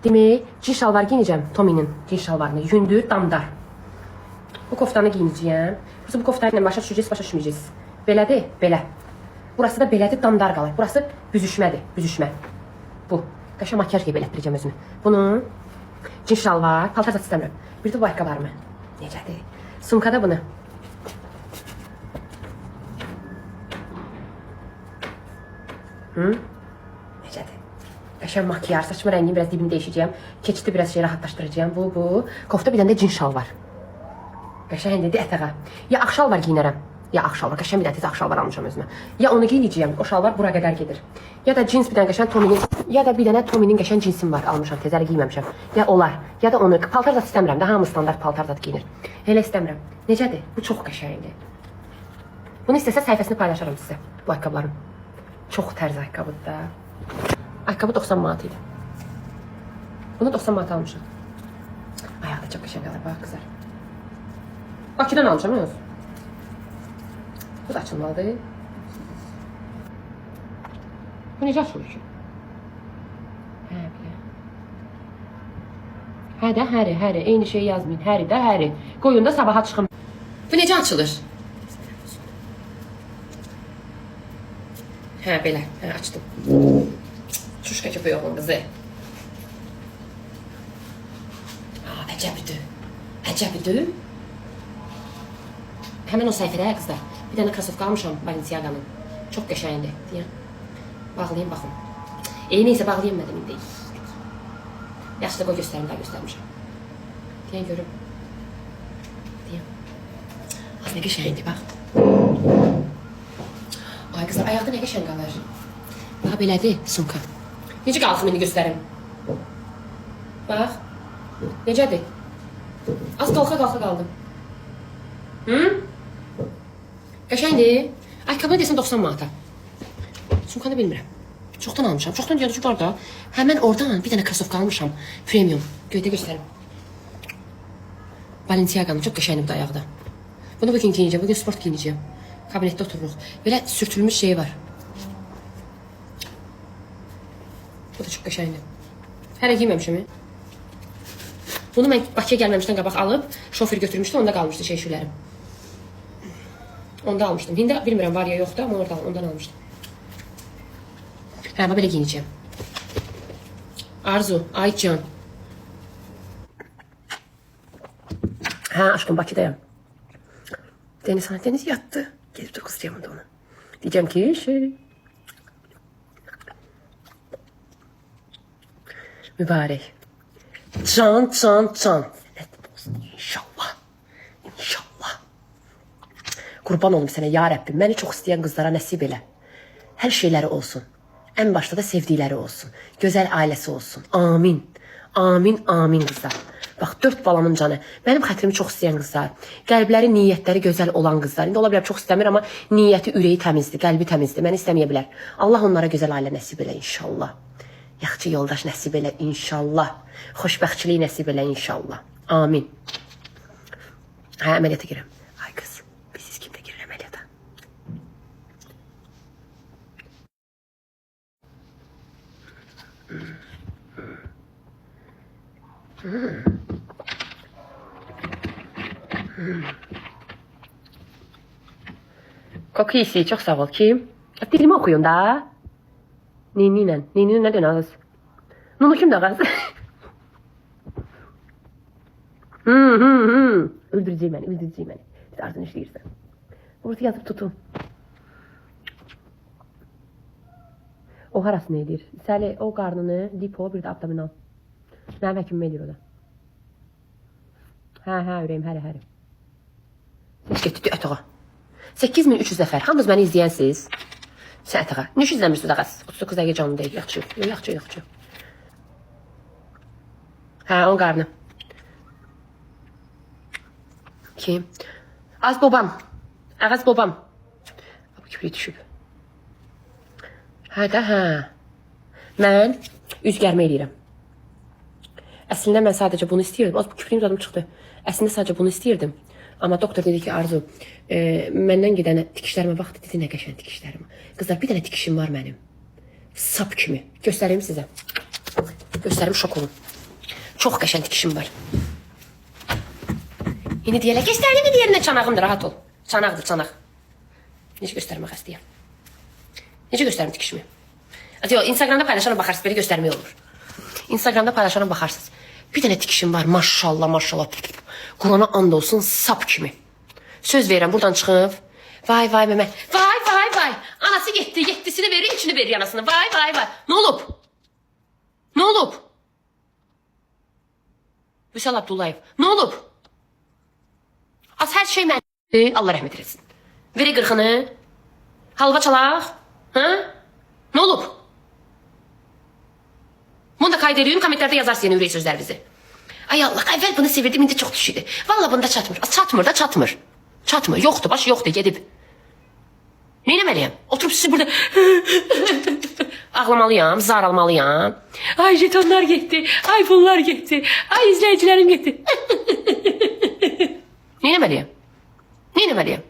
Demək, cin şalvar giyinəcəm. Tommy'nin cin şalvarını. Yündür, damdar. Bu koftanı giyinəcəyəm. Bu koftanı ilə başa düşəcəksiniz, başa düşməyəcəksiniz. Belədir, belə. Burası da belədir, damdar qalır. Burası büzüşmədir, büzüşmə. Bu. Qəşəng makyaj qeyb elətdirəcəm özümü. Bunu cin şalvar, paltar zat istəmirəm. Bir də bu ayaqqabılarımı. Necədir? Sumkada bunu. Necədir? Qəşəng makyaj, saçma rəngini biraz dibini dəyişəcəyəm. Keçidi biraz şey rahatlaşdıracağım. Bu. Kofta bir dənə də cin şalvar. Qəşəng dedi ətəğa. Ya ağ şalvar giyinərəm. Ya ağ şalvar, qəşəng bir dənə ağ şalvar almışam özümə. Ya onu giyinəcəyəm, o şalvar bura qədər gedir. Ya da cins bir dənə qəşəng Tommy'nin, ya da bir dənə Tommy'nin qəşəng cinsim var, almışam, tezəli giyməmişəm. Ya olar, ya da onu paltar zat istəmirəm də, hamı standart paltar zat giyinir. Elə istəmirəm. Necədir? Bu çox qəşəngdir. Bunu istəsə səhifəsini paylaşaram sizə, bu ayaqqabılarım. Çox tərz ayaqqabıdır da. Ayaqqabı 90 manat idi. Bunu 90 manat almışam. Ayaqda çox qəşəng qalır, bax qızlar. Bakıdan almışam, nə olsun? Bu da açılmalıdır. Bu necə açılır ki? Hə də həri. Eyni şey yazmayın. Həri də həri. Qoyun da sabaha çıxın. Bu necə açılır? Hə, belə. Hə, açdım. Çuşka köpək oğlum qızı. Əcəbidir. Əcəbidir. Həmən o səhifədə qızlar. Bir dənə krasovka almışam Balenciaga'nın. Çox qəşəngdir. Deyəm. Bağlayayım baxın. Neysə bağlayamadım indi. Yaxşı da qoy göstərim, daha göstərmişəm. Deyən görüm. Deyəm. Az nə qəşəngdir, bax. Ay qızlar, ayaqda nə qəşəng qalır. Bax, belədir sumka. Necə qalxım indi göstərim. Bax. Necədir? Az qalxa qaldım. Qəşəngdir. Ayaqqabını desəm 90 manata. Sumkanı bilmirəm. Çoxdan almışam. Çoxdan deyəndə var da. Həmən oradan bir dənə krasovka almışam. Premium. Göydə göstərim. Balenciaga'nın çox qəşəngdir bu da ayaqda. Bunu bugün giyinəcəm. Bugün sport giyinəcəm. Kabinetdə otururuq. Belə sürtülmüş şey var. Bu da çox qəşəngdir. Hələ giyməmişəm. Bunu mən Bakıya gəlməmişdən qabaq alıb şofer götürmüşdü. Onda qalmışdı şeyşülərim. Onda almışdım. İndi bilmirəm var ya yoxdur, amma ondan almışdım. Hə, belə giyinəcəm. Arzu, Aycan. Hə, aşkım Bakıdayım. Deniz yatdı. Gelip de kızacağım da ona. Diyeceğim ki mübarek. Can. İnşallah. Qurban olum sənə ya Rəbbim. Məni çox istəyən qızlara nəsib elə. Hər şeyləri olsun. Ən başda da sevdikləri olsun. Gözəl ailəsi olsun. Amin qızlar. Bax, 4 balamın canı. Mənim xətrimi çox istəyən qızlar. Qəlbləri, niyyətləri gözəl olan qızlar. İndi ola bilər çox istəmir, amma niyyəti, ürəyi təmizdir, qəlbi təmizdir. Məni istəməyə bilər. Allah onlara gözəl ailə nəsib elə inşallah. Yaxşı yoldaş nəsib elə inşallah. Xoşbəxtçilik nəsib elə inşallah. Amin. Hə, əməliyyata girəm. Ay qız, biziz kimdə girir əməliyyata? Koku hissi, çox sağ ol. Kim? Dilimi oxuyun da. Nini nə dön ağız? Nunu kim də ağız? Öldürəcək məni. Siz arzunu işləyirsən. Burada yazıb tutun. O harasını edir? Səli, o qarnını, lipo, bir də abdominal. Mənim həkimim edir o da. Hə, ürəyim, həri. Siz getdi ətağa. 8300 nəfər. Hamınız məni izləyənsiz. Sən ətağa. Nə iş izləmirsiniz ağaz? 39 dəqiqə canlı deyil. Yaxşı. Hə, onun qarnı. Kim? Az babam. Ağaz babam. Bu küpürü düşüb. Hə. Mən üz gərmə eləyirəm. Əslində mən sadəcə bunu istəyirdim. Az bu küpürüm zadım çıxdı. Əslində sadəcə bunu istəyirdim. Amma doktor dedi ki, Arzu, məndən gedən tikişlərimə bax, dedi, nə qəşən tikişlərim. Qızlar, bir dənə tikişim var mənim. Sap kimi. Göstəreyim sizə. Göstərim, şok olun. Çox qəşəng tikişim var. İndi deyirlər, göstərdiyimi deyərinə çanağımdır, rahat ol. Çanaqdır, çanaq. Necə göstərmək istəyəm? Necə göstərim tikişimi? Yox, Instagramda paylaşana baxarsınız, belə göstərmək olur. Instagramda paylaşana baxarsınız. Bir dənə tikişim var, maşallah, maşallah. Qurana and olsun, sap kimi. Söz verirəm, buradan çıxıb. Vay, vay, məmə. Vay, vay, vay. Anası getdi, yetdisini verir, içini verir anasını. Vay, vay, vay. Nə olub? Nə olub? Vüsal Abdullayev, nə olub? Az hər şey mənimdir, Allah rəhmət eləsin. Veri qırxını. Halva çalaq. Ha? Nə olub? Bunu da kaydediyorum, kommentlərdə yazarsın yeni ürək sözlərinizi. Ay Allah, əvvəl bunu sevirdim, indi çox düşüydü. Valla bunda çatmır. Çatmır da çatmır. Çatmır, yoxdur, baş yoxdur, gedib. Neynəməliyəm? Oturup sizi burada ağlamalıyam, zar almalıyam. Ay jetonlar getdi, ay pullar getdi, ay izləyicilərim getdi. Neynəməliyəm? Neynəməliyəm?